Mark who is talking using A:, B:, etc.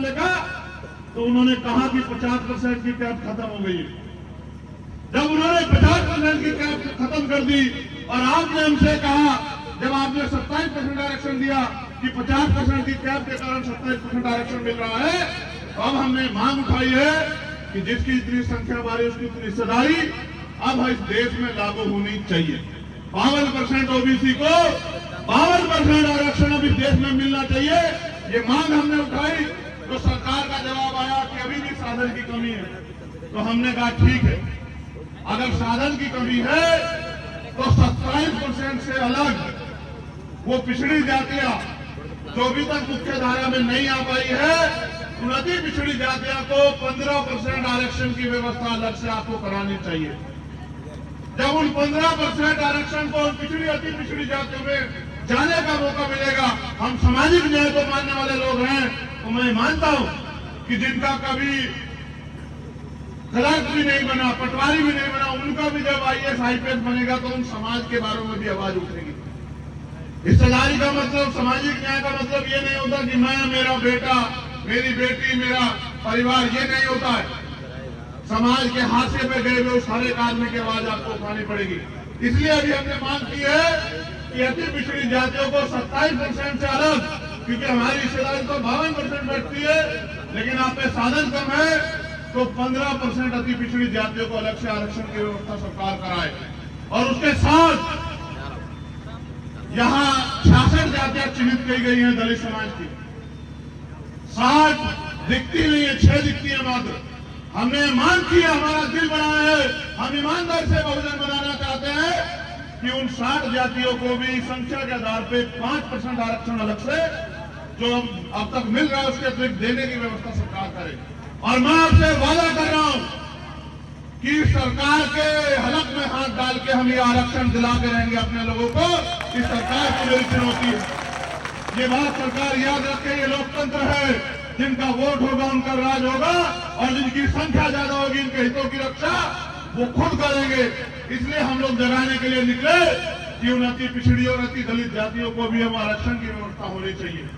A: देखा तो उन्होंने कहा कि 50% की कैप खत्म हो गई है। जब उन्होंने 50% की कैप खत्म कर दी और आपने हमसे कहा, जब आपने 27% आरक्षण दिया कि 50% की कैप के कारण 27% आरक्षण मिल रहा है, तो अब हमने मांग उठाई है कि जिसकी इतनी संख्या बारी उसकी इतनी हिस्सेदारी अब इस देश में लागू होनी चाहिए। 52% ओबीसी को 52% आरक्षण अब इस देश में मिलना चाहिए। ये मांग हमने उठाई तो सरकार का जवाब आया कि अभी भी साधन की कमी है। तो हमने कहा ठीक है, अगर साधन की कमी है तो 27% से अलग वो पिछड़ी जातियां जो अभी तक मुख्य धारा में नहीं आ पाई है, उन अति पिछड़ी जातियों को 15% आरक्षण की व्यवस्था अलग से आपको करानी चाहिए। जब उन 15% आरक्षण को उन पिछड़ी अति पिछड़ी जातियों में जाने का मौका मिलेगा, हम सामाजिक न्याय को मानने वाले लोग हैं, तो मैं मानता हूं कि जिनका कभी क्लर्क भी नहीं बना, पटवारी भी नहीं बना, उनका भी जब IAS IPS बनेगा तो उन समाज के बारे में भी आवाज उठेगी। हिस्सेदारी का मतलब, सामाजिक न्याय का मतलब ये नहीं होता कि मैं, मेरा बेटा, मेरी बेटी, मेरा परिवार, ये नहीं होता है। समाज के हाशिए पे गए हुए उस हर एक आदमी की आवाज आपको उठानी पड़ेगी। इसलिए अभी हमने मांग की है कि अति पिछड़ी जातियों को 27% से अलग, क्योंकि हमारी हिस्सेदारी तो 52% बैठती है, लेकिन आप पे साधन कम है, तो 15% अति पिछड़ी जातियों को अलग से आरक्षण की व्यवस्था सरकार कराए। और उसके साथ यहां 66 जातियां चिन्हित की गई हैं दलित समाज की। 60 दिखती नहीं है, 6 दिखती है मात्र। हमने मांग की है, हमारा दिल बना है, हम ईमानदार से बहुजन बनाना चाहते हैं कि उन 60 जातियों को भी संख्या के आधार पे 5% आरक्षण अलग से जो अब तक मिल रहा है उसके अतिरिक्त देने की व्यवस्था सरकार करे। और मैं आपसे वादा कर रहा हूं कि सरकार के हलक में हाथ डाल के हम ये आरक्षण दिला के रहेंगे अपने लोगों को। इस सरकार की मेरी चुनौती है। ये बात सरकार याद रखे, ये लोकतंत्र है, जिनका वोट होगा उनका राज होगा, और जिनकी संख्या ज्यादा होगी इनके हितों की रक्षा वो खुद करेंगे। इसलिए हम लोग जगाने के लिए निकले कि उन अति पिछड़ी और अति दलित जातियों को भी हम आरक्षण की व्यवस्था होनी चाहिए।